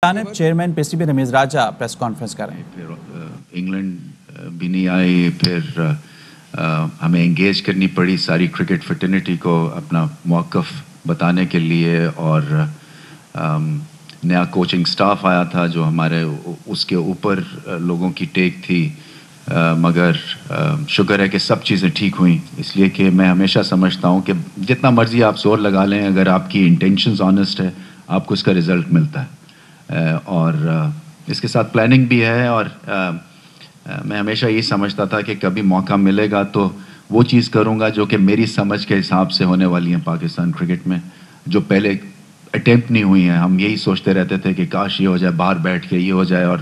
جانب chairman P C B Rameez Raja press conference کر رہے ہیں. پھر انگلینڈ بھی نہیں آئی, پھر ہمیں انگیج کرنی پڑی ساری کرکٹ فٹرنیٹی کو اپنا موقف بتانے کے لیے, اور نیا کوچنگ سٹاف آیا تھا جو ہمارے اس کے اوپر لوگوں کی ٹیک تھی, مگر شکر ہے کہ سب چیزیں ٹھیک ہوئیں, اس لیے کہ میں ہمیشہ سمجھتا ہوں کہ جتنا مرضی آپ زور لگا لیں, اگر آپ کی انٹینشنز آنیسٹ ہے آپ کو اس کا رزلٹ ملتا ہے. اور اس کے ساتھ پلاننگ بھی ہے, اور میں ہمیشہ یہی سمجھتا تھا کہ کبھی موقع ملے گا تو وہ چیز کروں گا جو کہ میری سمجھ کے حساب سے ہونے والی ہیں پاکستان کرکٹ میں, جو پہلے اٹیمپٹ نہیں ہوئی ہیں. ہم یہی سوچتے رہتے تھے کہ کاش یہ ہو جائے, باہر بیٹھ کے یہ ہو جائے, اور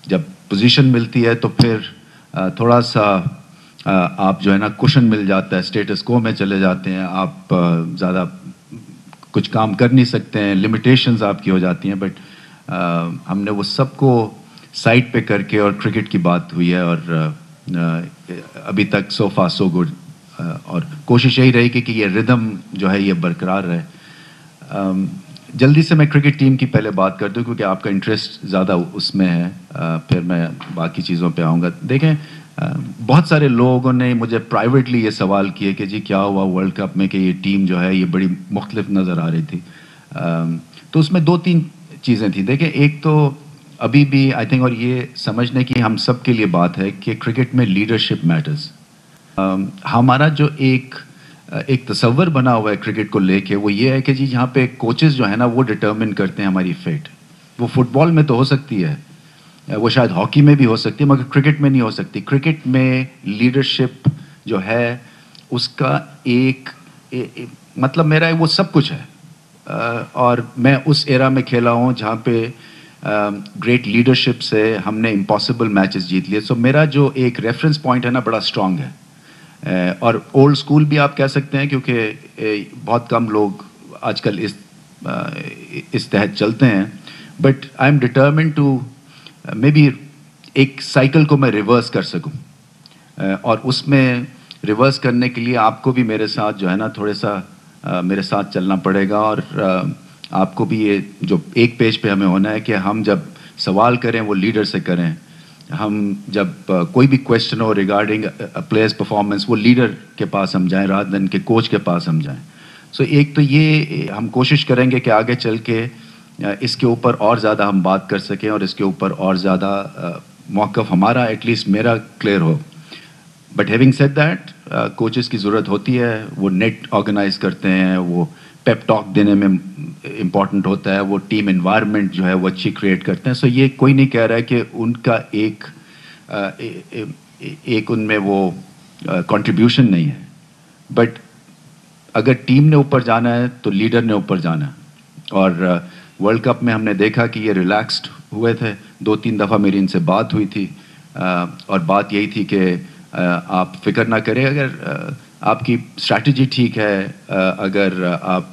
جب پوزیشن ملتی ہے تو پھر تھوڑا سا آپ جو ہے نا کشن مل جاتا ہے, اسٹیٹس کو میں چلے جاتے ہیں, آپ زیادہ کچھ کام کر نہیں سکتے ہیں, لمیٹیشنز آپ کی ہو جاتی ہیں. بٹ ہم نے وہ سب کو سائٹ پہ کر کے اور کرکٹ کی بات ہوئی ہے, اور ابھی تک سو فار سو گڈ, اور کوشش یہی رہی کہ یہ ردم جو ہے یہ برقرار رہے. جلدی سے میں کرکٹ ٹیم کی پہلے بات کر دوں کیونکہ آپ کا انٹرسٹ زیادہ اس میں ہے, پھر میں باقی چیزوں پہ آؤں گا. دیکھیں, بہت سارے لوگوں نے مجھے پرائیویٹلی یہ سوال کیے کہ جی کیا ہوا ورلڈ کپ میں کہ یہ ٹیم جو ہے یہ بڑی مختلف نظر آ رہی تھی. تو اس میں دو تین چیزیں تھیں. دیکھیں, ایک تو ابھی بھی آئی تھنک, اور یہ سمجھنے کی ہم سب کے لیے بات ہے کہ کرکٹ میں لیڈرشپ میٹرز. ہمارا جو ایک تصور بنا ہوا ہے کرکٹ کو لے کے, وہ یہ ہے کہ جی یہاں پہ کوچز جو ہے نا وہ ڈٹرمن کرتے ہیں ہماری فیٹ. وہ فٹ بال میں تو ہو سکتی ہے, وہ شاید ہاکی میں بھی ہو سکتی ہے, مگر کرکٹ میں نہیں ہو سکتی. کرکٹ میں لیڈرشپ جو ہے اس کا ایک مطلب میرا وہ سب کچھ ہے, اور میں اس ایرا میں کھیلا ہوں جہاں پہ گریٹ لیڈرشپ سے ہم نے امپاسبل میچز جیت لیے. سو میرا جو ایک ریفرنس پوائنٹ ہے نا بڑا اسٹرانگ ہے, اور اولڈ اسکول بھی آپ کہہ سکتے ہیں کیونکہ بہت کم لوگ آج کل اس تحت چلتے ہیں. But I'm determined to maybe ایک سائیکل کو میں ریورس کر سکوں, اور اس میں ریورس کرنے کے لیے آپ کو بھی میرے ساتھ جو ہے نا تھوڑے سا میرے ساتھ چلنا پڑے گا. اور آپ کو بھی یہ جو ایک پیج پہ ہمیں ہونا ہے کہ ہم جب سوال کریں وہ لیڈر سے کریں, ہم جب کوئی بھی کویسچن ہو ریگارڈنگ پلیئرز پرفارمنس وہ لیڈر کے پاس ہم جائیں رادر دین کہ کوچ کے پاس ہم جائیں. سو ایک تو یہ ہم کوشش کریں گے کہ آگے چل کے اس کے اوپر اور زیادہ ہم بات کر سکیں, اور اس کے اوپر اور زیادہ موقف ہمارا ایٹ لیسٹ میرا clear who. But having said that, coaches کی ضرورت ہوتی ہے, وہ نیٹ آرگنائز کرتے ہیں, وہ پیپ ٹاک دینے میں امپورٹنٹ ہوتا ہے, وہ ٹیم انوائرمنٹ جو ہے وہ اچھی کریٹ کرتے ہیں. سو یہ کوئی نہیں کہہ رہا ہے کہ ان کا ایک ان میں وہ کنٹریبیوشن نہیں ہے, بٹ اگر ٹیم نے اوپر جانا ہے تو لیڈر نے اوپر جانا ہے. اور ورلڈ کپ میں ہم نے دیکھا کہ یہ ریلیکسڈ ہوئے تھے. 2-3 دفعہ میری ان سے بات ہوئی تھی, اور بات یہی تھی کہ آپ فکر نہ کریں, اگر آپ کی اسٹریٹجی ٹھیک ہے, اگر آپ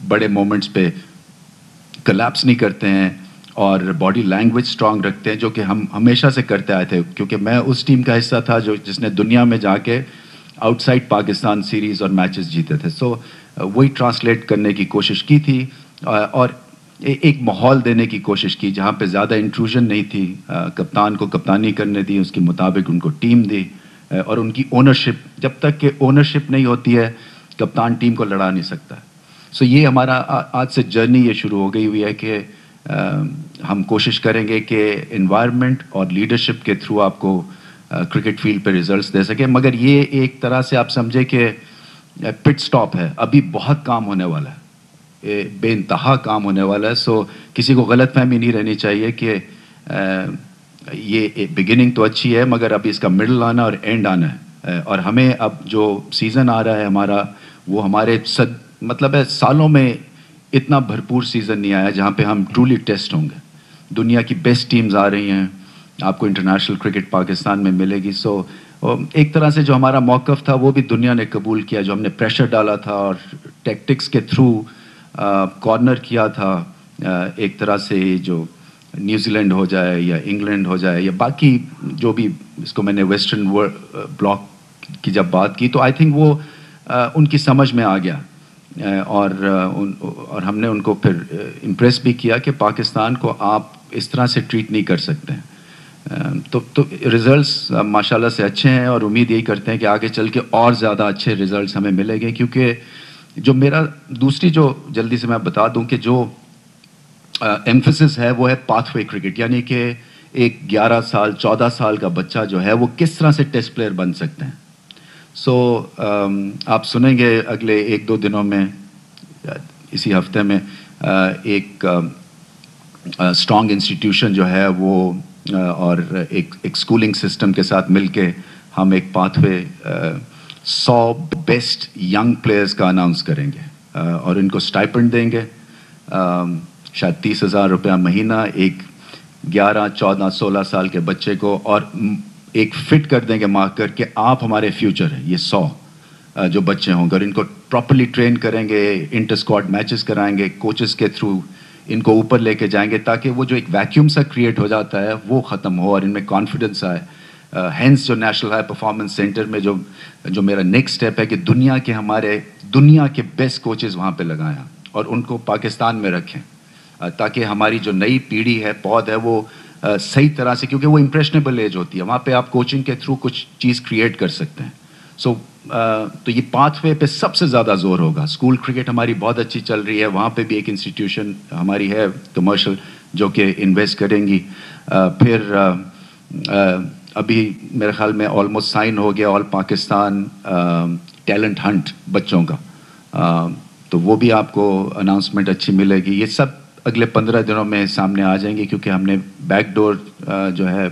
بڑے مومنٹس پہ کلیپس نہیں کرتے ہیں اور باڈی لینگویج اسٹرانگ رکھتے ہیں, جو کہ ہم ہمیشہ سے کرتے آئے تھے, کیونکہ میں اس ٹیم کا حصہ تھا جس نے دنیا میں جا کے آؤٹ سائڈ پاکستان سیریز اور میچز جیتے تھے. سو وہی ٹرانسلیٹ کرنے کی کوشش کی تھی, اور ایک ماحول دینے کی کوشش کی جہاں پہ زیادہ انٹروژن نہیں تھی. کپتان کو کپتانی کرنے دی, اس کے مطابق ان کو ٹیم دی, اور ان کی اونرشپ, جب تک کہ اونرشپ نہیں ہوتی ہے کپتان ٹیم کو لڑا نہیں سکتا. سو یہ ہمارا آج سے جرنی یہ شروع ہو گئی ہوئی ہے کہ ہم کوشش کریں گے کہ انوائرمنٹ اور لیڈرشپ کے تھرو آپ کو کرکٹ فیلڈ پہ ریزلٹس دے سکیں. مگر یہ ایک طرح سے آپ سمجھیں کہ پٹ سٹاپ ہے, ابھی بہت کام ہونے والا ہے, بے انتہا کام ہونے والا ہے. سو کسی کو غلط فہمی نہیں رہنی چاہیے کہ یہ بگننگ تو اچھی ہے مگر ابھی اس کا مڈل آنا اور اینڈ آنا ہے. اور ہمیں اب جو سیزن آ رہا ہے ہمارا, وہ ہمارے مطلب ہے سالوں میں اتنا بھرپور سیزن نہیں آیا جہاں پہ ہم ٹرولی ٹیسٹ ہوں گے. دنیا کی بیسٹ ٹیمز آ رہی ہیں, آپ کو انٹرنیشنل کرکٹ پاکستان میں ملے گی. سو ایک طرح سے جو ہمارا موقف تھا وہ بھی دنیا نے قبول کیا, جو ہم نے پریشر ڈالا تھا اور ٹیکٹکس کے تھرو کارنر کیا تھا. ایک طرح سے جو نیوزی لینڈ ہو جائے یا انگلینڈ ہو جائے یا باقی جو بھی, اس کو میں نے ویسٹرن بلاک کی جب بات کی تو آئی تھنک وہ ان کی سمجھ میں آ گیا اور ہم نے ان کو پھر امپریس بھی کیا کہ پاکستان کو آپ اس طرح سے ٹریٹ نہیں کر سکتے ہیں. تو ریزلٹس ماشاءاللہ سے اچھے ہیں اور امید یہی کرتے ہیں کہ آگے چل کے اور زیادہ اچھے ریزلٹس ہمیں ملیں گے. کیونکہ جو میرا دوسری جو جلدی سے میں بتا دوں کہ جو ایمفسس ہے وہ ہے پاتھ وے کرکٹ, یعنی کہ ایک 11 سال 14 سال کا بچہ جو ہے وہ کس طرح سے ٹیسٹ پلیئر بن سکتے ہیں. سو آپ سنیں گے اگلے 1-2 دنوں میں, اسی ہفتے میں, ایک اسٹرانگ انسٹیٹیوشن جو ہے وہ اور ایک اسکولنگ سسٹم کے ساتھ مل کے ہم ایک path way 100 best young players کا اناؤنس کریں گے اور ان کو اسٹائپنڈ دیں گے, شاید 30,000 روپیہ مہینہ ایک 11, 14, 16 سال کے بچے کو, اور ایک فٹ کر دیں گے مارک کر کہ آپ ہمارے فیوچر ہیں. یہ 100 جو بچے ہوں گے اور ان کو پراپرلی ٹرین کریں گے, انٹر اسکواڈ میچز کرائیں گے, کوچز کے تھرو ان کو اوپر لے کے جائیں گے تاکہ وہ جو ایک ویکیوم سا کریٹ ہو جاتا ہے وہ ختم ہو اور ان میں کانفیڈنس آئے. ہینس جو نیشنل ہائی پرفارمنس سینٹر میں جو میرا نیکسٹ اسٹیپ ہے کہ دنیا کے بیسٹ کوچز وہاں پہ لگائیں اور ان کو پاکستان میں رکھیں تاکہ ہماری جو نئی پیڑھی ہے پود ہے وہ صحیح طرح سے, کیونکہ وہ امپریشنیبل ایج ہوتی ہے, وہاں پہ آپ کوچنگ کے تھرو کچھ چیز کریٹ کر سکتے ہیں. تو یہ پاتھ وے پہ سب سے زیادہ زور ہوگا. اسکول کرکٹ ہماری بہت اچھی چل رہی ہے, وہاں پہ بھی ایک انسٹیٹیوشن ہماری ہے کمرشل جو کہ انویسٹ کریں گی. پھر ابھی میرے خیال میں آلموسٹ سائن ہو گیا آل پاکستان ٹیلنٹ ہنٹ بچوں کا, تو وہ بھی آپ کو اناؤنسمنٹ اچھی ملے گی. یہ سب اگلے 15 دنوں میں سامنے آ جائیں گی کیونکہ ہم نے بیک ڈور جو ہے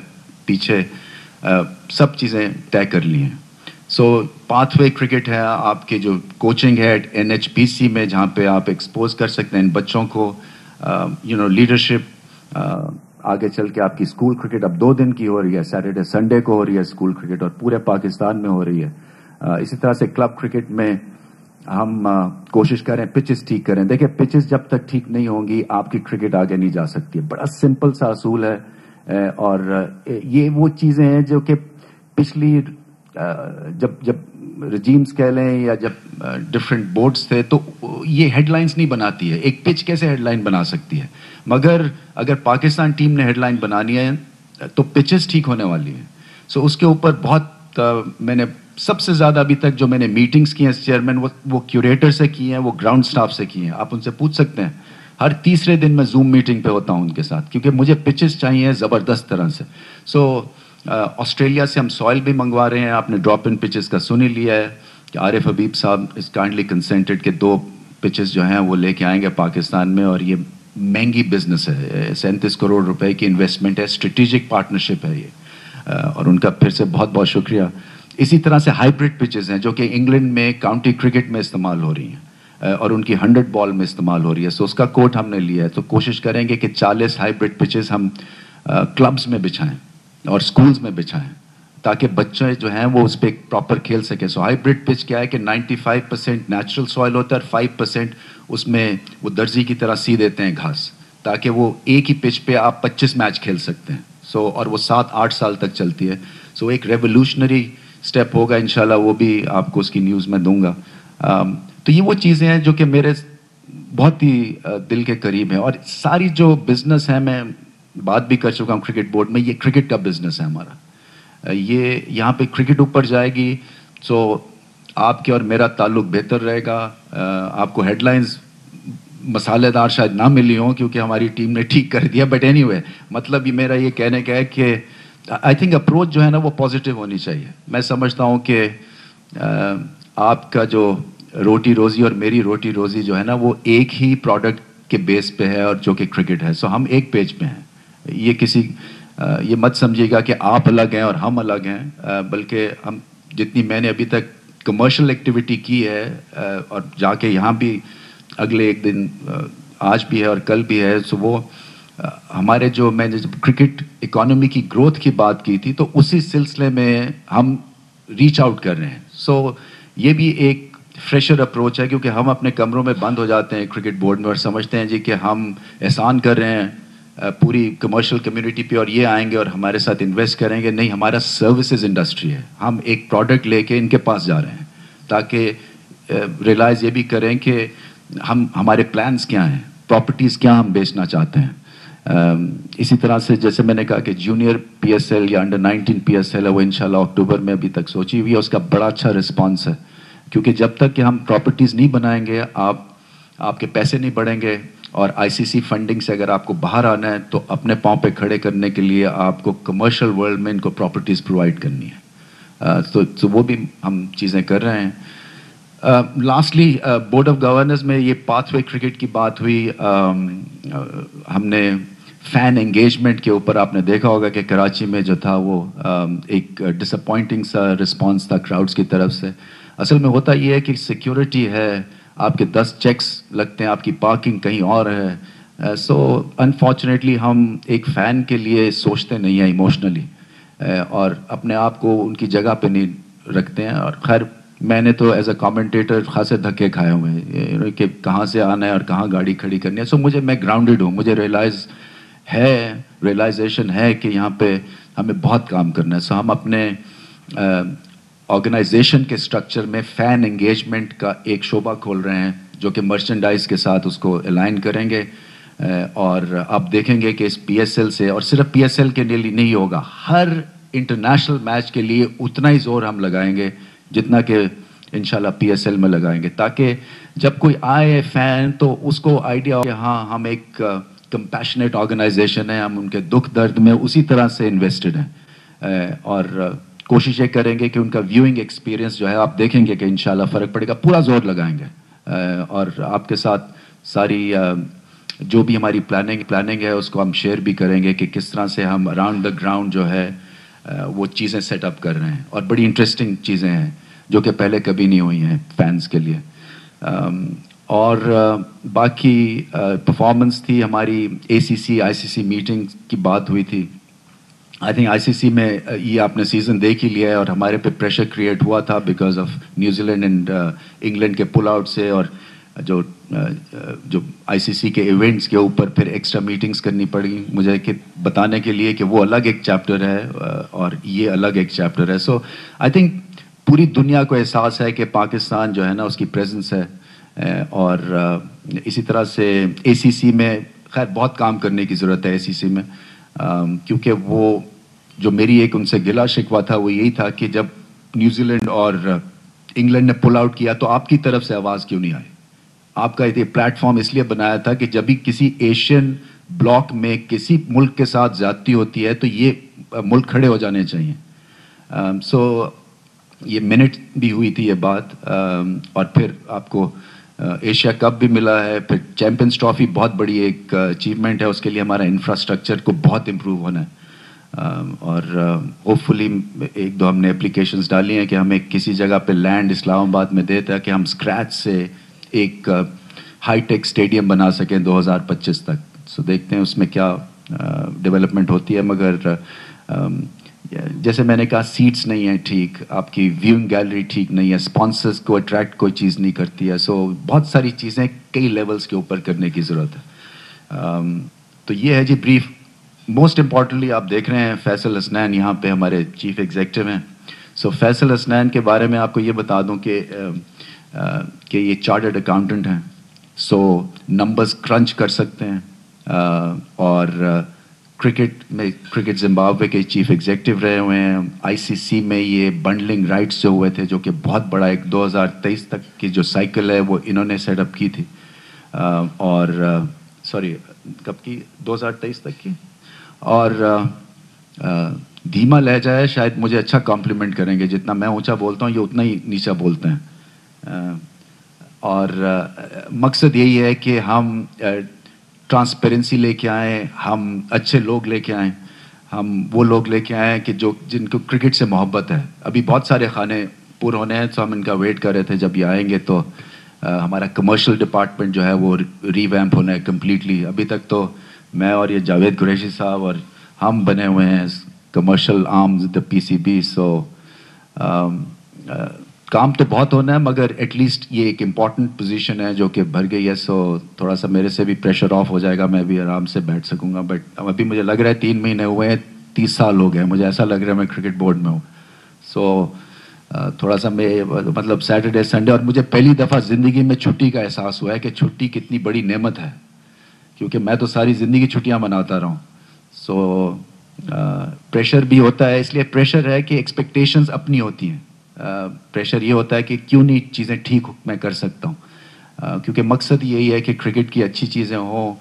پیچھے سب چیزیں طے کر لی ہیں. سو پاتھ وے کرکٹ ہے, آپ کی جو کوچنگ ہے NHPC میں جہاں پہ آپ ایکسپوز کر سکتے ہیں ان بچوں کو, لیڈرشپ. آگے چل کے آپ کی اسکول کرکٹ اب 2 دن کی ہو رہی ہے, سیٹرڈے سنڈے کو ہو رہی ہے اسکول کرکٹ اور پورے پاکستان میں ہو رہی ہے. اسی طرح سے کلب کرکٹ میں ہم کوشش کریں پچز ٹھیک کریں. دیکھیں پچز جب تک ٹھیک نہیں ہوں گی آپ کی کرکٹ آگے نہیں جا سکتی. بڑا سمپل سا اصول ہے اور یہ وہ چیزیں ہیں جو کہ پچھلی جب رجیمز کہہ لیں یا جب ڈفرینٹ بورڈز تھے تو یہ ہیڈ لائنز نہیں بناتی ہے. ایک پچ کیسے ہیڈ لائن بنا سکتی ہے, مگر اگر پاکستان ٹیم نے ہیڈ لائن بنانی ہے تو پچز ٹھیک ہونے والی ہیں. سو اس کے اوپر بہت میں نے سب سے زیادہ ابھی تک جو میں نے میٹنگز کی ہیں چیئرمین وہ کیوریٹر سے کی ہیں, وہ گراؤنڈ سٹاف سے کی ہیں. آپ ان سے پوچھ سکتے ہیں, ہر تیسرے دن میں زوم میٹنگ پہ ہوتا ہوں ان کے ساتھ کیونکہ مجھے پچز چاہیے زبردست طرح سے. سو آسٹریلیا سے ہم سوائل بھی منگوا رہے ہیں. آپ نے ڈراپ ان پچز کا سن ہی لیا ہے کہ عارف حبیب صاحب اس کائنڈلی کنسنٹڈ کہ 2 پچز جو ہیں وہ لے کے آئیں گے پاکستان میں, اور یہ مہنگی بزنس ہے, 37 کروڑ روپے کی انویسٹمنٹ ہے, اسٹریٹجک پارٹنرشپ ہے یہ, اور ان کا پھر سے بہت بہت شکریہ. اسی طرح سے ہائیبرڈ پچز ہیں جو کہ انگلینڈ میں کاؤنٹی کرکٹ میں استعمال ہو رہی ہیں اور ان کی 100 بال میں استعمال ہو رہی ہے. سو اس کا کوٹ ہم نے لیا ہے. تو کوشش کریں گے کہ 40 ہائیبرڈ پچز ہم کلبز میں بچھائیں اور اسکولز میں بچھائیں تاکہ بچے جو ہیں وہ اس پہ پراپر کھیل سکیں. سو ہائیبرڈ پچ کیا ہے کہ 95% نیچرل سوائل ہوتا ہے اور 5% اس میں وہ درزی کی طرح سی دیتے ہیں گھاس تاکہ وہ ایک ہی پچ پہ آپ 25 میچ کھیل سکتے ہیں. سو اور وہ 7-8 سال تک چلتی ہے. سو ایک ریولیوشنری اسٹیپ ہوگا انشاءاللہ, وہ بھی آپ کو اس کی نیوز میں دوں گا. تو یہ وہ چیزیں ہیں جو کہ میرے بہت ہی دل کے قریب ہیں. اور ساری جو بزنس ہے, میں بات بھی کر چکا ہوں کرکٹ بورڈ میں, یہ کرکٹ کا بزنس ہے ہمارا. یہ یہاں پہ کرکٹ اوپر جائے گی سو آپ کے اور میرا تعلق بہتر رہے گا. آپ کو ہیڈ لائنز مسالے دار شاید نہ ملی ہوں کیونکہ ہماری ٹیم نے ٹھیک کر دیا, بٹ اینی وے مطلب یہ میرا یہ کہنے کا ہے کہ آئی تھنک اپروچ جو ہے نا وہ پازیٹیو ہونی چاہیے. میں سمجھتا ہوں کہ آپ کا جو روٹی روزی اور میری روٹی روزی جو ہے نا وہ ایک ہی پروڈکٹ کے بیس پہ ہے اور جو کہ کرکٹ ہے. سو ہم ایک پیج پہ ہیں. یہ مت سمجھیے گا کہ آپ الگ ہیں اور ہم الگ ہیں, بلکہ ہم جتنی میں نے ابھی تک کمرشل ایکٹیویٹی کی ہے اور جا کے یہاں بھی اگلے ایک دن آج بھی ہے اور کل بھی ہے, سو وہ ہمارے جو میں نے جب کرکٹ اکانومی کی گروتھ کی بات کی تھی تو اسی سلسلے میں ہم ریچ آؤٹ کر رہے ہیں. سو یہ بھی ایک فریشر اپروچ ہے کیونکہ ہم اپنے کمروں میں بند ہو جاتے ہیں کرکٹ بورڈ میں اور سمجھتے ہیں جی کہ ہم احسان کر رہے ہیں پوری کمرشل کمیونٹی پہ اور یہ آئیں گے اور ہمارے ساتھ انویسٹ کریں گے. نہیں, ہمارا سروسز انڈسٹری ہے. ہم ایک پروڈکٹ لے کے ان کے پاس جا رہے ہیں تاکہ ریئلائز یہ بھی کریں کہ ہمارے پلانس کیا ہیں, پراپرٹیز کیا ہم بیچنا چاہتے ہیں. اسی طرح سے جیسے میں نے کہا کہ جونیئر پی ایس ایل یا انڈر 19 پی ایس ایل ہے, وہ انشاءاللہ اکتوبر میں ابھی تک سوچی ہوئی ہے, اس کا بڑا اچھا رسپانس ہے. کیونکہ جب تک کہ ہم پراپرٹیز نہیں بنائیں گے, آپ کے پیسے نہیں بڑھیں گے, اور آئی سی سی فنڈنگ سے اگر آپ کو باہر آنا ہے تو اپنے پاؤں پہ کھڑے کرنے کے لیے آپ کو کمرشل ورلڈ میں ان کو پراپرٹیز پرووائڈ کرنی ہے. تو وہ بھی ہم چیزیں کر رہے ہیں. لاسٹلی بورڈ آف گورنرز میں یہ پاتھ وے کرکٹ کی بات ہوئی. ہم نے فین انگیجمنٹ کے اوپر آپ نے دیکھا ہوگا کہ کراچی میں جو تھا وہ ایک ڈس اپوائنٹنگ سا رسپانس تھا کراؤڈز کی طرف سے. اصل میں ہوتا یہ ہے کہ سیکیورٹی ہے, آپ کے 10 چیکس لگتے ہیں, آپ کی پارکنگ کہیں اور ہے. سو انفارچونیٹلی ہم ایک فین کے لیے سوچتے نہیں ہیں ایموشنلی, اور اپنے آپ کو ان کی جگہ پہ نہیں رکھتے ہیں. اور خیر میں نے تو ایز اے کامنٹیٹر خاصے دھکے کھائے ہوئے ہیں کہ کہاں سے آنا ہے اور کہاں گاڑی کھڑی کرنی ہے. سو میں گراؤنڈڈ ہوں, مجھے ریئلائزیشن ہے کہ یہاں پہ ہمیں بہت کام کرنا ہے. سو ہم اپنے آرگنائزیشن کے سٹرکچر میں فین انگیجمنٹ کا ایک شعبہ کھول رہے ہیں, جو کہ مرچنڈائز کے ساتھ اس کو الائن کریں گے. اور آپ دیکھیں گے کہ اس پی ایس ایل سے, اور صرف پی ایس ایل کے لیے نہیں ہوگا, ہر انٹرنیشنل میچ کے لیے اتنا ہی زور ہم لگائیں گے جتنا کہ انشاءاللہ پی ایس ایل میں لگائیں گے, تاکہ جب کوئی آئے فین تو اس کو آئیڈیا ہو کہ ہاں ہم ایک کمپیشنیٹ آرگنائزیشن ہے, ہم ان کے دکھ درد میں اسی طرح سے انویسٹڈ ہیں. اور کوشش یہ کریں گے کہ ان کا ویونگ ایکسپیرینس جو ہے آپ دیکھیں گے کہ انشاءاللہ فرق پڑے گا. پورا زور لگائیں گے, اور آپ کے ساتھ ساری جو بھی ہماری پلاننگ ہے اس کو ہم شیئر بھی کریں گے کہ کس طرح سے ہم اراؤنڈ دا گراؤنڈ جو ہے وہ چیزیں سیٹ اپ کر رہے ہیں. اور بڑی انٹرسٹنگ چیزیں ہیں جو کہ پہلے کبھی نہیں ہوئی ہیں فینس کے لیے. اور باقی پرفارمنس تھی ہماری اے سی سی آئی سی سی میٹنگ کی بات ہوئی تھی. آئی تھنک آئی سی سی میں یہ آپ نے سیزن دیکھ ہی لیا ہے, اور ہمارے پہ پریشر کریٹ ہوا تھا because of New Zealand and England کے پل آؤٹ سے, اور جو آئی سی سی کے ایونٹس کے اوپر پھر ایکسٹرا میٹنگز کرنی پڑی مجھے کہ بتانے کے لیے کہ وہ الگ ایک چیپٹر ہے اور یہ الگ ایک چیپٹر ہے. سو آئی تھنک پوری دنیا کو احساس ہے کہ پاکستان جو ہے نا اس کی پریزنس ہے. اور اسی طرح سے اے سی سی میں خیر بہت کام کرنے کی ضرورت ہے اے سی سی میں, کیونکہ وہ جو میری ایک ان سے گلا شکوہ تھا وہ یہی تھا کہ جب نیوزی لینڈ اور انگلینڈ نے پل آؤٹ کیا تو آپ کی طرف سے آواز کیوں نہیں آئی. آپ کا یہ پلیٹ فارم اس لیے بنایا تھا کہ جب بھی کسی ایشین بلاک میں کسی ملک کے ساتھ زیادتی ہوتی ہے تو یہ ملک کھڑے ہو جانے چاہیے. سو یہ منٹ بھی ہوئی تھی یہ بات, اور پھر آپ کو ایشیا کپ بھی ملا ہے, پھر چیمپئنز ٹرافی بہت بڑی ایک اچیومنٹ ہے, اس کے لیے ہمارا انفراسٹرکچر کو بہت امپروو ہونا ہے. اور ہوپ فلی ایک دو ہم نے اپلیکیشنز ڈالی ہیں کہ ہمیں کسی جگہ پہ لینڈ اسلام آباد میں دیتا ہے کہ ہم اسکریچ سے ایک ہائی ٹیک اسٹیڈیم بنا سکیں 2025 تک. سو دیکھتے ہیں اس میں کیا ڈیولپمنٹ ہوتی ہے. مگر جیسے میں نے کہا سیٹس نہیں ہیں ٹھیک, آپ کی ویونگ گیلری ٹھیک نہیں ہے, اسپانسرز کو اٹریکٹ کوئی چیز نہیں کرتی ہے. سو بہت ساری چیزیں کئی لیولز کے اوپر کرنے کی ضرورت ہے. تو یہ ہے جی بریف. موسٹ امپورٹنٹلی آپ دیکھ رہے ہیں فیصل حسنین یہاں پہ ہمارے چیف ایگزیکٹو ہیں. سو فیصل حسنین کے بارے میں آپ کو یہ بتا دوں کہ یہ چارٹرڈ اکاؤنٹنٹ ہیں. سو نمبرز کرنچ کر سکتے ہیں, اور کرکٹ زمبابوے کے چیف ایگزیکٹو رہے ہوئے ہیں. آئی سی سی میں یہ بنڈلنگ رائٹس جو ہوئے تھے جو کہ بہت بڑا ایک 2023 تک کی جو سائیکل ہے وہ انہوں نے سیٹ اپ کی تھی, اور سوری کب کی 2023 تک کی. اور دھیما لہجہ ہے, شاید مجھے اچھا کمپلیمنٹ کریں گے, جتنا میں اونچا بولتا ہوں یہ اتنا ہی نیچا بولتے ہیں. اور مقصد یہی ہے کہ ہم ٹرانسپیرنسی لے کے آئیں, ہم اچھے لوگ لے کے آئیں, ہم وہ لوگ لے کے آئیں کہ جن کو کرکٹ سے محبت ہے. ابھی بہت سارے خانے پور ہونے ہیں, تو ہم ان کا ویٹ کر رہے تھے جب یہ آئیں گے. تو ہمارا کمرشل ڈپارٹمنٹ جو ہے وہ ریویمپ ہونا ہے کمپلیٹلی. ابھی تک تو میں اور یہ جاوید قریشی صاحب اور ہم بنے ہوئے ہیں commercial arms the P C be. سو کام تو بہت ہونا ہے, مگر ایٹ لیسٹ یہ ایک امپورٹنٹ پوزیشن ہے جو کہ بھر گئی ہے. سو تھوڑا سا میرے سے بھی پریشر آف ہو جائے گا, میں بھی آرام سے بیٹھ سکوں گا. بٹ ابھی مجھے لگ رہا ہے 3 مہینے ہوئے ہیں, 30 سال ہو گئے, مجھے ایسا لگ رہا ہے میں کرکٹ بورڈ میں ہوں. سو تھوڑا سا میں مطلب سیٹرڈے سنڈے، اور مجھے پہلی دفعہ زندگی میں چھٹی کا احساس ہوا ہے کہ چھٹی کتنی بڑی نعمت ہے، کیونکہ میں تو ساری زندگی چھٹیاں مناتا رہا ہوں. سو پریشر بھی ہوتا ہے، اس لیے پریشر ہے کہ ایکسپیکٹیشنز اپنی ہوتی ہیں. پریشر یہ ہوتا ہے کہ کیوں نہیں چیزیں ٹھیک میں کر سکتا ہوں، کیونکہ مقصد یہی ہے کہ کرکٹ کی اچھی چیزیں ہوں،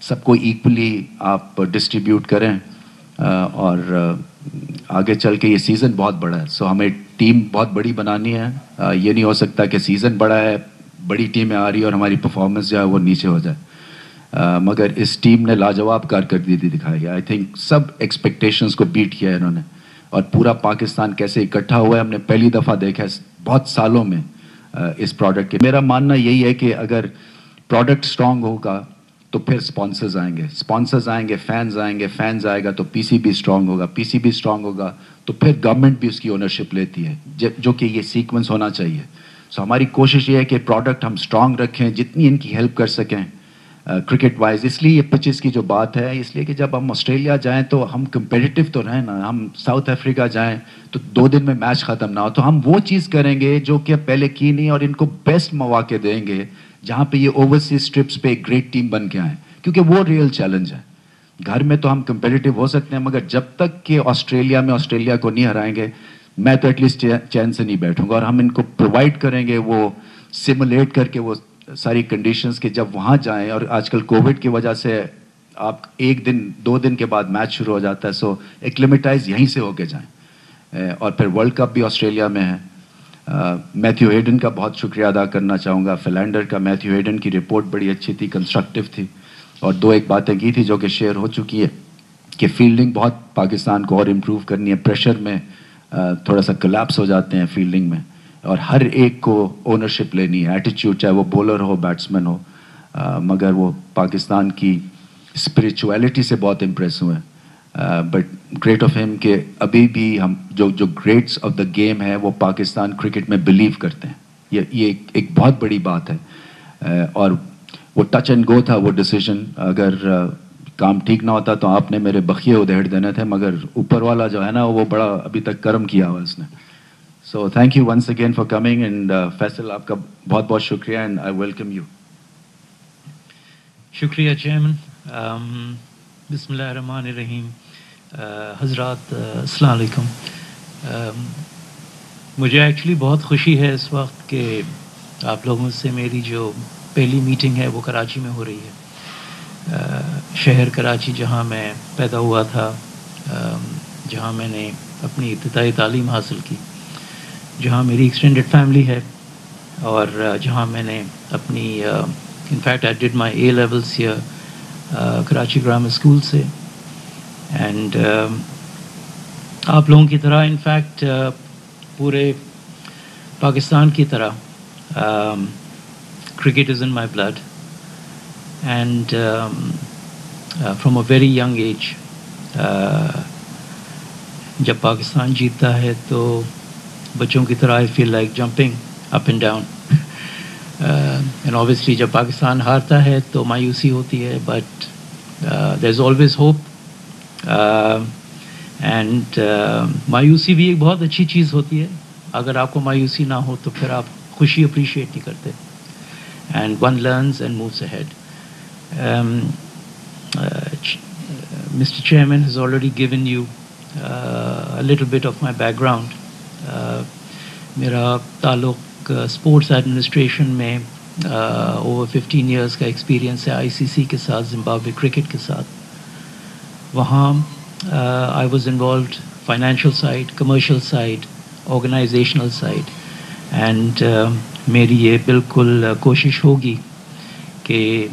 سب کو ایکولی آپ ڈسٹریبیوٹ کریں، اور آگے چل کے یہ سیزن بہت بڑا ہے. سو ہمیں ٹیم بہت بڑی بنانی ہے. یہ نہیں ہو سکتا کہ سیزن بڑا ہے، بڑی ٹیمیں آ رہی ہے اور ہماری پرفارمنس جو ہے وہ نیچے ہو جائے. مگر اس ٹیم نے لاجواب کارکردگی دکھائی ہے. آئی تھنک سب ایکسپیکٹیشنز کو بیٹ کیا ہے انہوں نے، اور پورا پاکستان کیسے اکٹھا ہوا ہے ہم نے پہلی دفعہ دیکھا ہے بہت سالوں میں اس پروڈکٹ کے. میرا ماننا یہی ہے کہ اگر پروڈکٹ اسٹرانگ ہوگا تو پھر اسپانسرز آئیں گے، اسپانسرز آئیں گے، فینز آئیں گے، فینز آئے گا تو پی سی بی اسٹرانگ ہوگا، پی سی بی اسٹرانگ ہوگا تو پھر گورنمنٹ بھی اس کی اونرشپ لیتی ہے، جو کہ یہ سیکوینس ہونا چاہیے. سو ہماری کوشش یہ ہے کہ پروڈکٹ ہم اسٹرانگ رکھیں، جتنی ان کی ہیلپ کر سکیں کرکٹ وائز. اس لیے یہ پچز کی جو بات ہے، اس لیے کہ جب ہم آسٹریلیا جائیں تو ہم کمپیٹیٹو تو رہیں نا. ہم ساؤتھ افریقہ جائیں تو 2 دن میں میچ ختم نہ ہو، تو ہم وہ چیز کریں گے جو کہ پہلے کی نہیں، اور ان کو بیسٹ مواقع دیں گے جہاں پہ یہ اوورسیز ٹرپس پہ ایک گریٹ ٹیم بن کے آئیں، کیونکہ وہ ریئل چیلنج ہے. گھر میں تو ہم کمپیٹیٹو ہو سکتے ہیں، مگر جب تک کہ آسٹریلیا میں آسٹریلیا کو نہیں ہرائیں گے، میں تو ایٹ لیسٹ چین سے نہیں بیٹھوں گا. اور ہم ان کو پرووائڈ کریں گے وہ سیمولیٹ کر کے وہ ساری کنڈیشنز کے جب وہاں جائیں. اور آج کل کووڈ کی وجہ سے آپ 1 دن 2 دن کے بعد میچ شروع ہو جاتا ہے، سو ایکلیمیٹائز یہیں سے ہو کے جائیں. اور پھر ورلڈ کپ بھی آسٹریلیا میں ہے. میتھیو ہیڈن کا بہت شکریہ ادا کرنا چاہوں گا، فلینڈر کا. میتھیو ہیڈن کی رپورٹ بڑی اچھی تھی، کنسٹرکٹیو تھی، اور 2 باتیں کی تھی جو کہ شیئر ہو چکی ہے کہ فیلڈنگ بہت پاکستان کو اور امپروو کرنی ہے. پریشر میں تھوڑا سا کلیپس ہو جاتے ہیں فیلڈنگ میں، اور ہر ایک کو اونرشپ لینی ہے، ایٹیچیوڈ، چاہے وہ بولر ہو بیٹسمین ہو. مگر وہ پاکستان کی اسپریچویلٹی سے بہت امپریس ہوئے ہیں. بٹ گریٹ آف ہیم کہ ابھی بھی ہم جو گریٹس آف دا گیم ہے وہ پاکستان کرکٹ میں بلیو کرتے ہیں. یہ ایک بہت بڑی بات ہے. اور وہ ٹچ اینڈ گو تھا وہ ڈیسیژن. اگر کام ٹھیک نہ ہوتا تو آپ نے میرے بخیے ادھیڑ دینے تھے، مگر اوپر والا جو ہے نا وہ بڑا ابھی تک کرم کیا ہوا اس نے. So thank you once again for coming. And Faisal, آپ کا بہت بہت شکریہ، اینڈ آئی ویلکم یو. شکریہ چیئرمین. بسم اللہ الرحمن الرحیم. حضرات السلام علیکم. مجھے ایکچولی بہت خوشی ہے اس وقت کہ آپ لوگوں سے میری جو پہلی میٹنگ ہے وہ کراچی میں ہو رہی ہے. شہر کراچی جہاں میں پیدا ہوا تھا، جہاں میں نے اپنی ابتدائی تعلیم حاصل کی، جہاں میری ایکسٹینڈڈ فیملی ہے، اور جہاں میں نے اپنی in fact I did my A levels here Karachi grammar school سے. اینڈ آپ لوگوں کی طرح انفیکٹ پورے پاکستان کی طرح cricket is in my blood. And from a very young age جب پاکستان جیتتا ہے تو بچوں کی طرح I feel like jumping up and down. And obviously جب پاکستان ہارتا ہے تو مایوسی ہوتی ہے، but there is always hope. And مایوسی بھی ایک بہت اچھی چیز ہوتی ہے. اگر آپ کو مایوسی نہ ہو تو پھر آپ خوشی اپریشیٹ نہیں کرتے. And one learns and moves ahead. Mr. Chairman has already given you a little bit of my background. میرا تعلق اسپورٹس ایڈمنسٹریشن میں اوور 15 ایئرس کا ایکسپیرینس ہے آئی سی سی کے ساتھ، زمبابوے کرکٹ کے ساتھ. وہاں I was involved financial side, commercial side, organisational side. And میری یہ بالکل کوشش ہوگی کہ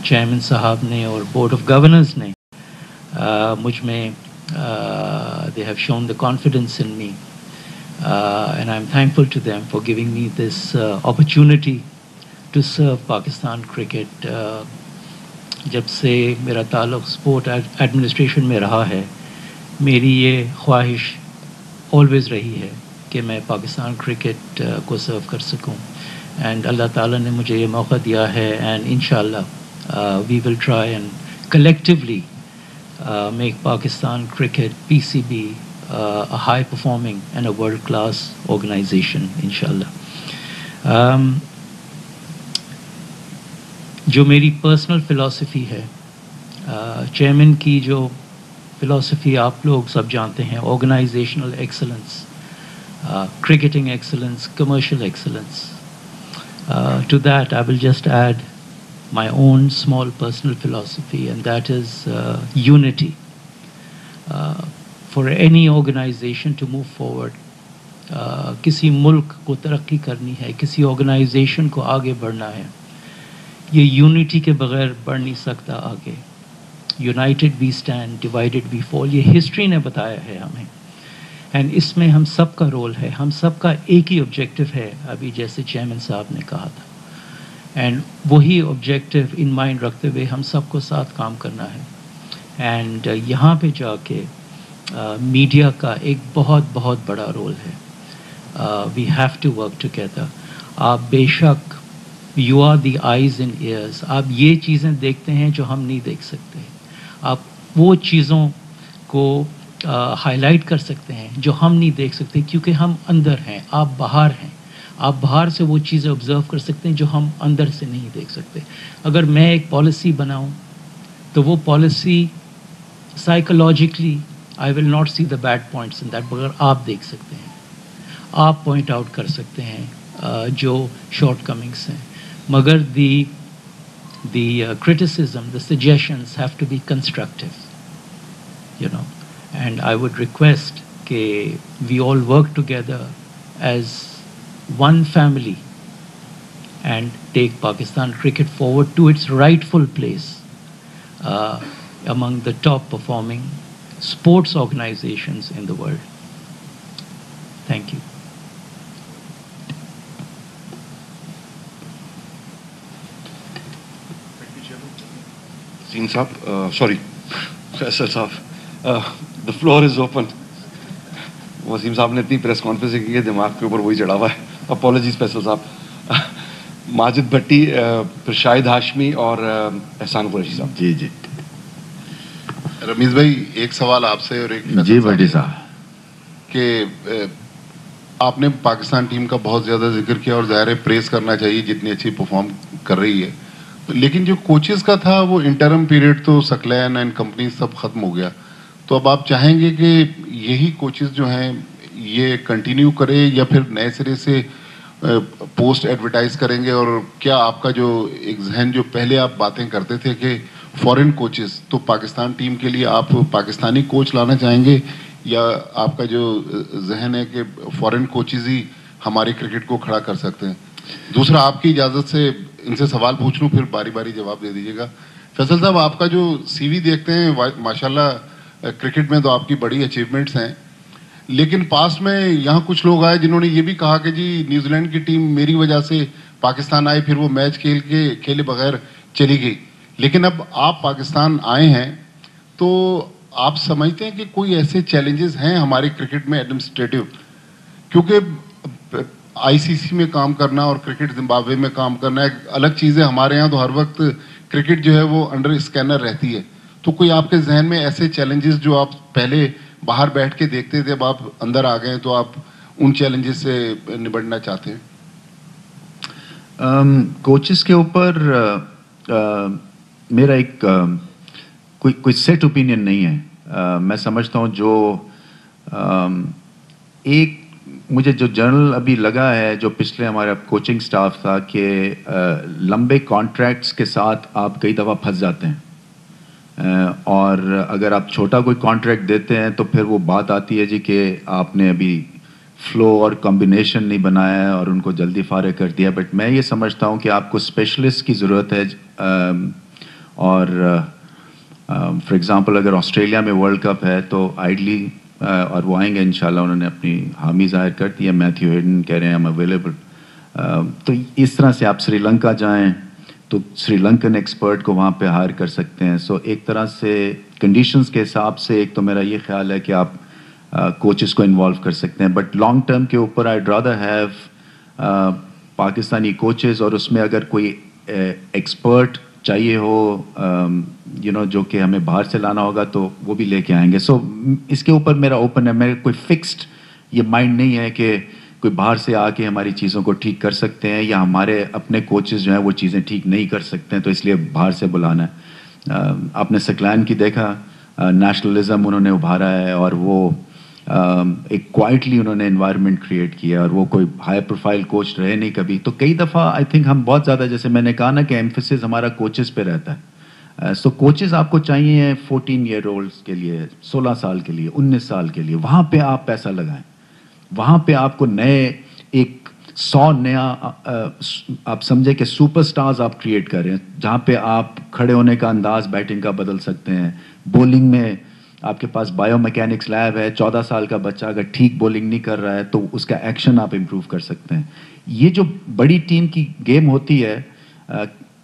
چیئرمین صاحب نے اور بورڈ آف گورننس نے مجھ میں they have shown the confidence in me, and I'm thankful to them for giving me this opportunity to serve Pakistan cricket. جب سے میرا تعلق اسپورٹ ایڈمنسٹریشن میں رہا ہے، میری یہ خواہش آلویز رہی ہے کہ میں پاکستان کرکٹ کو سرو کر سکوں. اینڈ اللہ تعالیٰ نے مجھے یہ موقع دیا ہے، اینڈ انشاءاللہ we will try and collectively make Pakistan cricket, PCB, a high performing and a world class organization inshallah. جو میری پرسنل فلاسفی ہے، چیئرمین کی جو فلاسفی آپ لوگ سب جانتے ہیں، organisational excellence, cricketing excellence, commercial excellence. To that I will just add my own small personal philosophy, and that is unity. For any organization to move forward, کسی ملک کو ترقی کرنی ہے، کسی آرگنائزیشن کو آگے بڑھنا ہے، یہ یونٹی کے بغیر بڑھ نہیں سکتا آگے. یونائٹڈ وی اسٹینڈ، ڈیوائڈڈ وی فال، یہ ہسٹری نے بتایا ہے ہمیں. اینڈ اس میں ہم سب کا رول ہے، ہم سب کا ایک ہی آبجیکٹو ہے، ابھی جیسے چیئرمین صاحب نے کہا تھا. اینڈ وہی آبجیکٹو ان مائنڈ رکھتے ہوئے ہم سب کو ساتھ کام کرنا ہے. اینڈ یہاں پہ جا کے میڈیا کا ایک بہت بہت بڑا رول ہے. We have to work together. آپ بے شک you are the eyes and ears, آپ یہ چیزیں دیکھتے ہیں جو ہم نہیں دیکھ سکتے. آپ وہ چیزوں کو ہائی لائٹ کر سکتے ہیں جو ہم نہیں دیکھ سکتے، کیونکہ ہم اندر ہیں، آپ باہر ہیں. آپ باہر سے وہ چیزیں آبزرو کر سکتے ہیں جو ہم اندر سے نہیں دیکھ سکتے. اگر میں ایک پالیسی بناؤں تو وہ policy psychologically I will not see the bad points in that, مگر آپ دیکھ سکتے ہیں، آپ پوائنٹ آؤٹ کر سکتے ہیں جو شارٹ کمنگس ہیں. مگر the criticism, the suggestions have to be constructive, you know. And I would request that we all work together as one family and take Pakistan cricket forward to its rightful place among the top performing sports organizations in the world. Thank you. Seen Saab, sorry, Faisal Saab, the floor is open. Wasim صاحب نے اتنی press conference کی ہے، دماغ کے اوپر وہی چڑھا ہوا ہے. اپالوجیز فیصل صاحب. ماجد بھٹی، پھر شاہد ہاشمی اور احسان قریشی صاحب. جی جی رمیز بھائی، ایک سوال آپ سے اور ایک جی بھٹی صاحب. کہ آپ نے پاکستان ٹیم کا بہت زیادہ ذکر کیا اور ظاہر ہے پریز کرنا چاہیے جتنی اچھی پرفارم کر رہی ہے، لیکن جو کوچز کا تھا وہ انٹرم پیریڈ تو سکلین اینڈ کمپنی سب ختم ہو گیا. تو اب آپ چاہیں گے کہ یہی کوچز جو ہیں یہ کنٹینیو کرے یا پھر نئے سرے سے پوسٹ ایڈورٹائز کریں گے؟ اور کیا آپ کا جو ایک ذہن، جو پہلے آپ باتیں کرتے تھے کہ فورن کوچز، تو پاکستان ٹیم کے لیے آپ پاکستانی کوچ لانا چاہیں گے، یا آپ کا جو ذہن ہے کہ فورن کوچز ہی ہماری کرکٹ کو کھڑا کر سکتے ہیں؟ دوسرا، آپ کی اجازت سے ان سے سوال پوچھ لوں، پھر باری باری جواب دے دیجیے گا. فیصل صاحب، آپ کا جو سی وی دیکھتے ہیں ماشاءاللہ کرکٹ میں تو آپ کی بڑی اچیومنٹس ہیں، لیکن پاس میں یہاں کچھ لوگ آئے جنہوں نے یہ بھی کہا کہ جی نیوزی لینڈ کی ٹیم میری وجہ سے پاکستان آئی، پھر وہ میچ کھیلے بغیر چلی گئی. لیکن اب آپ پاکستان آئے ہیں تو آپ سمجھتے ہیں کہ کوئی ایسے چیلنجز ہیں ہمارے کرکٹ میں ایڈمنسٹریٹو؟ کیونکہ آئی سی سی میں کام کرنا اور کرکٹ زمبابوے میں کام کرنا ایک الگ چیز ہے. ہمارے یہاں تو ہر وقت کرکٹ جو ہے وہ انڈر اسکینر رہتی ہے. تو کوئی آپ کے ذہن میں ایسے چیلنجز جو آپ پہلے باہر بیٹھ کے دیکھتے تھے، اب آپ اندر آ گئے ہیں تو آپ ان چیلنجز سے نبٹنا چاہتے ہیں؟ کوچز کے اوپر میرا ایک کوئی سیٹ اوپینین نہیں ہے. میں سمجھتا ہوں جو ایک مجھے جو جنرل ابھی لگا ہے، جو پچھلے ہمارا کوچنگ سٹاف تھا، کہ لمبے کانٹریکٹس کے ساتھ آپ کئی دفعہ پھنس جاتے ہیں، اور اگر آپ چھوٹا کوئی کانٹریکٹ دیتے ہیں تو پھر وہ بات آتی ہے جی کہ آپ نے ابھی فلو اور کمبینیشن نہیں بنایا ہے اور ان کو جلدی فارغ کر دیا. بٹ میں یہ سمجھتا ہوں کہ آپ کو اسپیشلسٹ کی ضرورت ہے. اور فار ایگزامپل اگر آسٹریلیا میں ورلڈ کپ ہے تو آئیڈلی، اور وہ آئیں گے انشاءاللہ، انہوں نے اپنی حامی ظاہر کر دی ہے، میتھیو ہیڈن کہہ رہے ہیں ایم اویلیبل. تو اس طرح سے آپ سری لنکا جائیں تو سری لنکن ایکسپرٹ کو وہاں پہ ہائر کر سکتے ہیں. سو ایک طرح سے کنڈیشنز کے حساب سے ایک تو میرا یہ خیال ہے کہ آپ کوچز کو انوالو کر سکتے ہیں. بٹ لانگ ٹرم کے اوپر I rather have Pakistani coaches, اور اس میں اگر کوئی ایکسپرٹ چاہیے ہو جو کہ ہمیں باہر سے لانا ہوگا تو وہ بھی لے کے آئیں گے. سو اس کے اوپر میرا اوپن ہے. میرے کوئی فکسڈ یہ مائنڈ نہیں ہے کہ کوئی باہر سے آ کے ہماری چیزوں کو ٹھیک کر سکتے ہیں یا ہمارے اپنے کوچز جو ہیں وہ چیزیں ٹھیک نہیں کر سکتے ہیں تو اس لیے باہر سے بلانا ہے. آپ نے سکلین کی دیکھا, نیشنلزم انہوں نے ابھارا ہے اور وہ ایک کوائٹلی انہوں نے انوائرمنٹ کریٹ کیا اور وہ کوئی ہائی پروفائل کوچ رہے نہیں کبھی. تو کئی دفعہ آئی تھنک ہم بہت زیادہ, جیسے میں نے کہا نا کہ ایمفیسس ہمارا کوچز پہ رہتا ہے. سو کوچز آپ کو چاہیے 14 ایئر اولڈس کے لیے, 16 سال کے لیے, 19 سال کے لیے. وہاں پہ آپ پیسہ لگائیں, وہاں پہ آپ کو نئے ایک 100 نیا آپ سمجھے کہ سپر سٹارز آپ کریٹ کر رہے ہیں جہاں پہ آپ کھڑے ہونے کا انداز بیٹنگ کا بدل سکتے ہیں. بولنگ میں آپ کے پاس بایو میکینکس لیب ہے, 14 سال کا بچہ اگر ٹھیک بولنگ نہیں کر رہا ہے تو اس کا ایکشن آپ امپروو کر سکتے ہیں. یہ جو بڑی ٹیم کی گیم ہوتی ہے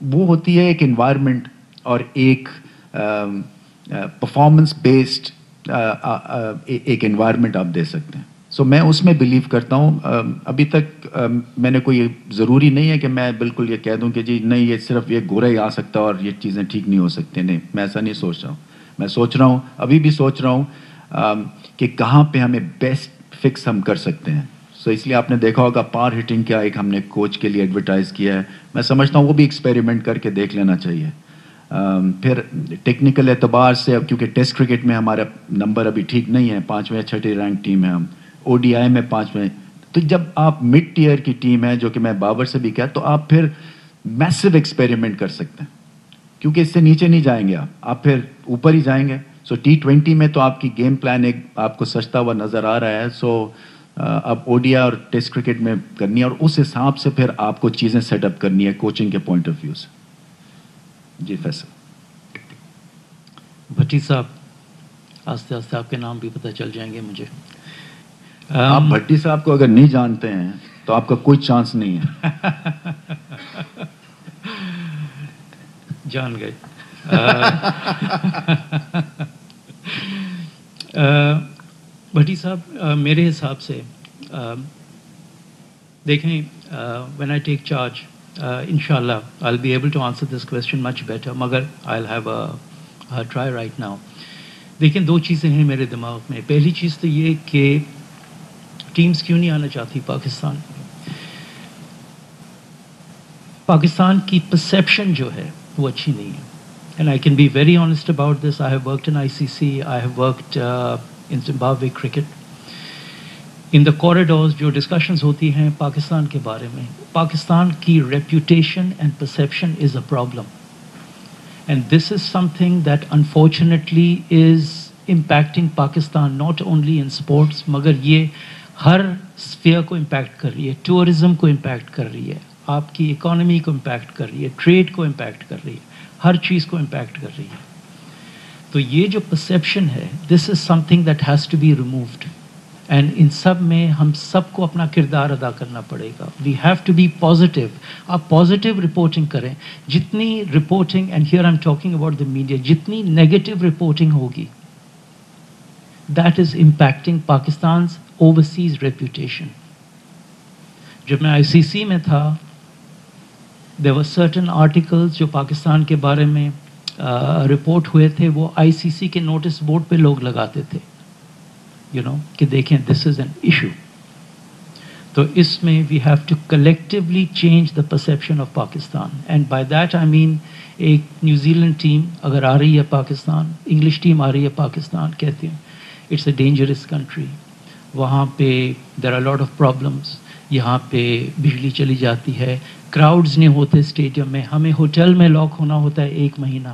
وہ ہوتی ہے ایک انوائرمنٹ اور ایک پرفارمنس بیسڈ ایک انوائرمنٹ آپ دے سکتے ہیں. سو میں اس میں بلیو کرتا ہوں. ابھی تک میں نے کوئی ضروری نہیں ہے کہ میں بالکل یہ کہہ دوں کہ جی نہیں یہ صرف یہ گورا ہی آ سکتا ہے اور یہ چیزیں ٹھیک نہیں ہو سکتی. نہیں, میں ایسا نہیں سوچ رہا ہوں. میں سوچ رہا ہوں, ابھی بھی سوچ رہا ہوں کہ کہاں پہ ہمیں بیسٹ فکس ہم کر سکتے ہیں. سو اس لیے آپ نے دیکھا ہوگا پار ہٹنگ کیا ایک ہم نے کوچ کے لیے ایڈورٹائز کیا ہے. میں سمجھتا ہوں وہ بھی ایکسپیریمنٹ کر کے دیکھ لینا چاہیے. پھر ٹیکنیکل اعتبار سے اب کیونکہ ٹیسٹ کرکٹ میں ہمارا نمبر ابھی ٹھیک نہیں ہے, 5ویں یا 6ٹھی رینک ٹیم ہے ہم, او ڈی آئی میں 5ویں. تو جب آپ مڈ ٹیئر کی ٹیم ہے جو کہ میں بابر سے بھی کہا, تو آپ پھر میسو ایکسپیریمنٹ کر سکتے ہیں کیونکہ اس سے نیچے نہیں جائیں گے آپ پھر اوپر ہی جائیں گے. سو T20 میں تو آپ کی گیم پلان ایک آپ کو سجتا ہوا نظر آ رہا ہے. سو اب او ڈی آئی اور ٹیسٹ کرکٹ میں کرنی ہے اور اس حساب سے پھر آپ کو چیزیں سیٹ اپ کرنی ہے کوچنگ کے پوائنٹ آف ویو سے. جی فیصل. بھٹی صاحب, آہستہ آہستہ آپ کے نام بھی پتہ چل جائیں گے مجھے. آپ بھٹی صاحب کو اگر نہیں جانتے ہیں تو آپ کا کوئی چانس نہیں ہے. جان گئے. بھٹی صاحب, میرے حساب سے دیکھیں, when I take charge, inshallah I'll be able to answer this question much better, مگر I'll have a try right now. دیکھیں, 2 چیزیں ہیں میرے دماغ میں. پہلی چیز تو یہ کہ ٹیمز کیوں نہیں آنا چاہتی پاکستان. پاکستان کی پرسیپشن جو ہے وہ اچھی نہیں ہے. And I can be very honest about this. I have worked in ICC, I have worked in Zimbabwe cricket. In the corridors جو discussions ہوتی ہیں پاکستان کے بارے میں, پاکستان کی reputation and perception is a problem. And this is something that unfortunately is impacting Pakistan not only in sports, مگر یہ ہر sphere کو impact کر رہی ہے. ٹورزم کو impact کر رہی ہے, آپ کی اکانومی کو impact کر رہی ہے, ٹریڈ کو impact کر رہی ہے, ہر چیز کو امپیکٹ کر رہی ہے. تو یہ جو پرسیپشن ہے, this is something that has to be removed. And ان سب میں ہم سب کو اپنا کردار ادا کرنا پڑے گا. We have to be positive. آپ پازیٹیو رپورٹنگ کریں. جتنی reporting, and here I am talking about the media, جتنی نیگیٹو رپورٹنگ ہوگی that is impacting Pakistan's overseas reputation. جب میں ICC میں تھا, there were certain articles جو پاکستان کے بارے میں رپورٹ ہوئے تھے, وہ ICC کے نوٹس بورڈ پہ لوگ لگاتے تھے, کہ دیکھیں this is an issue. تو اس میں we have to collectively change the perception of Pakistan. And by that I mean ایک نیوزی لینڈ ٹیم اگر آ رہی ہے پاکستان, انگلش ٹیم آ رہی ہے پاکستان, کہتے ہیں it's a dangerous country. وہاں پہ there are a lot of problems. یہاں پہ بجلی چلی جاتی ہے, کراؤڈز نہیں ہوتے اسٹیڈیم میں, ہمیں ہوٹل میں لاک ہونا ہوتا ہے 1 مہینہ.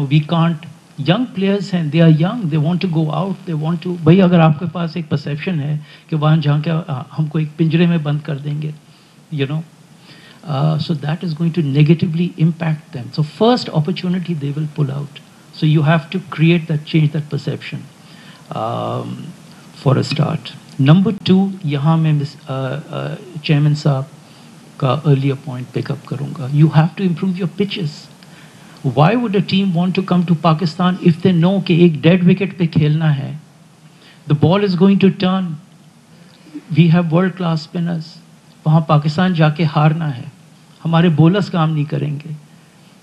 We can't. ینگ پلیئرس ہیں, they are young, they want to go out, they want to. بھائی اگر آپ کے پاس ایک پرسیپشن ہے کہ وہاں جہاں کے ہم کو ایک پنجرے میں بند کر دیں گے, so that is going to negatively impact them. So first opportunity they will pull out. So you have to create that, change that perception for a start. Number 2, یہاں میں چیئرمین صاحب کا ارلیئر پوائنٹ پک اپ کروں گا. You have to improve your pitches. Why would a team want to come to Pakistan if they know کہ ایک dead wicket پہ کھیلنا ہے, the ball is going to turn, we have world class spinners. وہاں پاکستان جا کے ہارنا ہے, ہمارے بولرز کام نہیں کریں گے.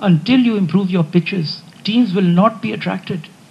Until you improve your pitches, teams will not be attracted.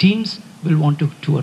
teams will want to tour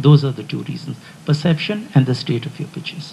those are the two reasons: perception and the state of your pitches.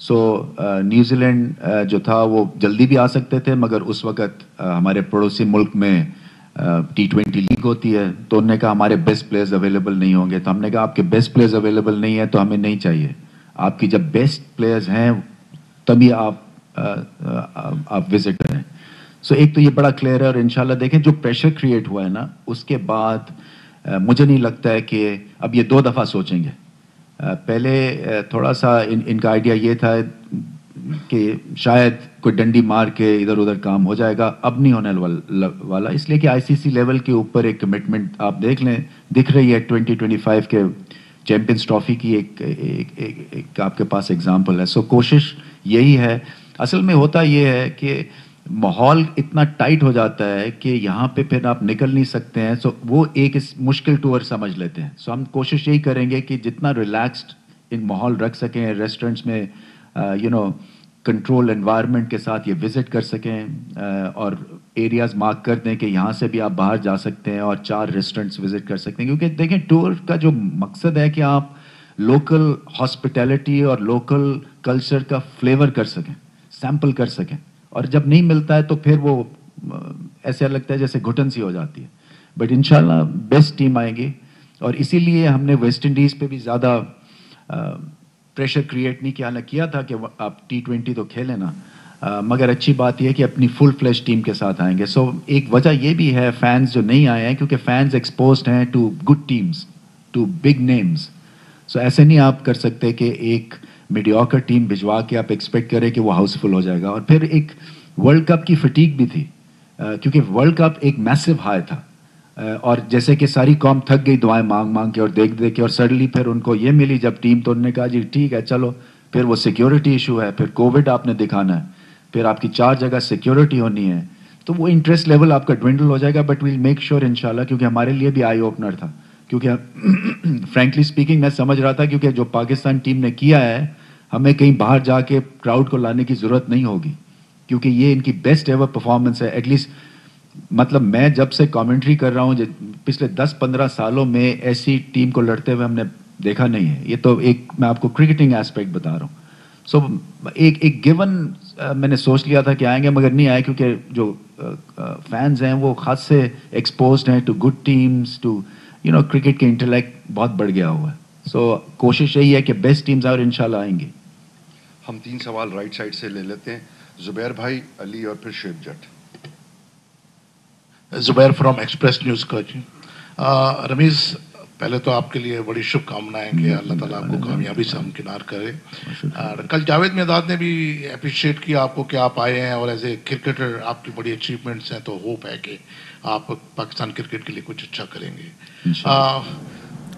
So New Zealand جو تھا وہ جلدی بھی آ سکتے تھے، مگر اس وقت ہمارے پڑوسی ملک میں T20 لیگ ہوتی ہے، تو انہوں نے کہا ہمارے بیسٹ پلیئرز اویلیبل نہیں ہوں گے. تو ہم نے کہا آپ کے بیسٹ پلیئرز اویلیبل نہیں ہیں تو ہمیں نہیں چاہیے. آپ کی جب بیسٹ پلیئرز ہیں تبھی آپ وزٹ کریں. سو ایک تو یہ بڑا کلیئر ہے، اور انشاءاللہ دیکھیں جو پریشر کریٹ ہوا ہے نا، اس کے بعد مجھے نہیں لگتا ہے کہ اب یہ 2 دفعہ سوچیں گے. پہلے تھوڑا سا ان کا آئیڈیا یہ تھا کہ شاید کوئی ڈنڈی مار کے ادھر ادھر کام ہو جائے گا. اب نہیں ہونے والا، اس لیے کہ ICC لیول کے اوپر ایک کمٹمنٹ آپ دیکھ لیں، دکھ رہی ہے 2025 کے چیمپئنز ٹرافی کی ایک آپ کے پاس اگزامپل ہے. سو کوشش یہی ہے. اصل میں ہوتا یہ ہے کہ ماحول اتنا ٹائٹ ہو جاتا ہے کہ یہاں پہ پھر آپ نکل نہیں سکتے ہیں. سو وہ ایک مشکل ٹور سمجھ لیتے ہیں. سو ہم کوشش یہی کریں گے کہ جتنا ریلیکسڈ ان ماحول رکھ سکیں، ریسٹورنٹس میں کنٹرول انوائرمنٹ کے ساتھ یہ وزٹ کر سکیں، اور ایریاز مارک کر دیں کہ یہاں سے بھی آپ باہر جا سکتے ہیں اور 4 ریسٹورنٹس وزٹ کر سکتے ہیں. کیونکہ دیکھیں ٹور کا جو مقصد ہے کہ آپ لوکل ہاسپٹیلٹی اور لوکل کلچر کا فلیور کر سکیں، سیمپل کر سکیں. اور جب نہیں ملتا ہے تو پھر وہ ایسا لگتا ہے جیسے گھٹن سی ہو جاتی ہے. بٹ انشاءاللہ بیسٹ ٹیم آئے گی، اور اسی لیے ہم نے ویسٹ انڈیز پہ بھی زیادہ پریشر کریٹ نہیں کیا تھا کہ آپ T20 تو کھیلیں نا، مگر اچھی بات یہ ہے کہ اپنی فل فلیش ٹیم کے ساتھ آئیں گے. سو ایک وجہ یہ بھی ہے فینز جو نہیں آئے ہیں، کیونکہ فینز ایکسپوزڈ ہیں to good teams, to big names. So ایسے نہیں آپ کر سکتے کہ ایک میڈیوکر ٹیم بھجوا کے آپ ایکسپیکٹ کریں کہ وہ ہاؤس فل ہو جائے گا. اور پھر ایک ورلڈ کپ کی فٹیگ بھی تھی، کیونکہ ورلڈ کپ ایک میسو ہائی تھا، اور جیسے کہ ساری قوم تھک گئی دعائیں مانگ مانگ کے اور دیکھ دیکھ کے، اور سڈنلی پھر ان کو یہ ملی جب ٹیم، تو انہوں نے کہا جی ٹھیک ہے چلو. پھر وہ سیکیورٹی ایشو ہے، پھر کووڈ آپ نے دکھانا ہے، پھر آپ کی 4 جگہ سیکیورٹی ہونی ہے، تو وہ انٹرسٹ لیول آپ کا ڈوینڈل ہو جائے گا. بٹ ویل میک شیور انشاءاللہ، کیونکہ ہمارے لیے بھی آئی اوپنر تھا. کیونکہ فرینکلی اسپیکنگ میں سمجھ رہا تھا کیونکہ جو پاکستان ٹیم نے کیا ہے، ہمیں کہیں باہر جا کے کراؤڈ کو لانے کی ضرورت نہیں ہوگی، کیونکہ یہ ان کی بیسٹ ایور پرفارمنس ہے. ایٹ لیسٹ مطلب میں جب سے کامنٹری کر رہا ہوں پچھلے 10-15 سالوں میں ایسی ٹیم کو لڑتے ہوئے ہم نے دیکھا نہیں ہے. یہ تو ایک میں آپ کو کرکٹنگ ایسپیکٹ بتا رہا ہوں. سو ایک گیون میں نے سوچ لیا تھا کہ آئیں گے، مگر نہیں آئے، کیونکہ جو فینز ہیں وہ خاص سے ایکسپوزڈ ہیں to good teams, to cricket کے انٹلیکٹ بہت بڑھ گیا ہوا ہے. سو کوشش یہی ہے کہ بیسٹ ٹیمز اور انشاءاللہ آئیں گی. ہم 3 سوال رائٹ سائڈ سے لے لیتے ہیں. زبیر بھائی، علی اور پھر Shoaib Jatt. Zubair from Express News Karachi. Rameez, پہلے تو آپ کے لیے بڑی شبھ کامنائیں کہ اللہ تعالیٰ آپ کو کامیابی سے ہمکنار کرے. کل جاوید میداد نے بھی اپریشیٹ کیا آپ کو کہ آپ آئے ہیں، اور ایز اے کرکٹر آپ کی بڑی اچیومنٹس ہیں، تو ہوپ ہے کہ آپ پاکستان کرکٹ کے لیے کچھ اچھا کریں گے.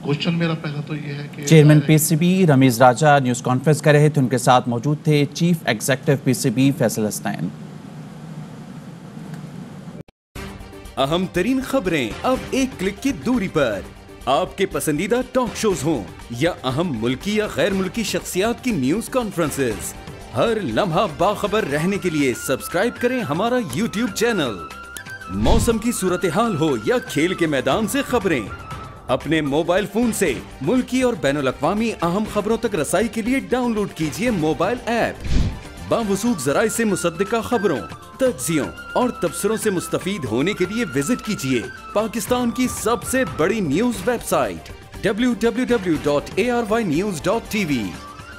کوشچن میرا پہلا تو یہ ہے کہ چیئرمین PCB رمیز راجہ نیوز کانفرنس کر رہے تھے، ان کے ساتھ موجود تھے chief executive PCB Faisal Hasnain. اہم ترین خبریں اب ایک کلک کی دوری پر. آپ کے پسندیدہ ٹاک شوز ہوں یا اہم ملکی یا غیر ملکی شخصیات کی نیوز کانفرنسز، ہر لمحہ باخبر رہنے کے لیے سبسکرائب کریں ہمارا YouTube چینل. موسم کی صورتحال ہو یا کھیل کے میدان سے خبریں، اپنے موبائل فون سے ملکی اور بین الاقوامی اہم خبروں تک رسائی کے لیے ڈاؤن لوڈ کیجیے موبائل ایپ. باوثوق ذرائع سے مصدقہ خبروں، تجزیوں اور تبصروں سے مستفید ہونے کے لیے وزٹ کیجیے پاکستان کی سب سے بڑی نیوز ویب سائٹ www.arYnews.tv.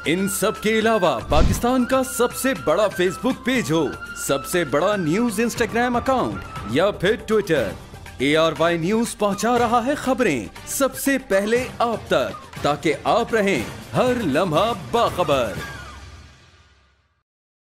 ان سب کے علاوہ پاکستان کا سب سے بڑا فیس بک پیج ہو، سب سے بڑا نیوز انسٹاگرام اکاؤنٹ یا پھر ٹویٹر، ARY نیوز پہنچا رہا ہے خبریں سب سے پہلے آپ تک، تاکہ آپ رہیں ہر لمحہ باخبر.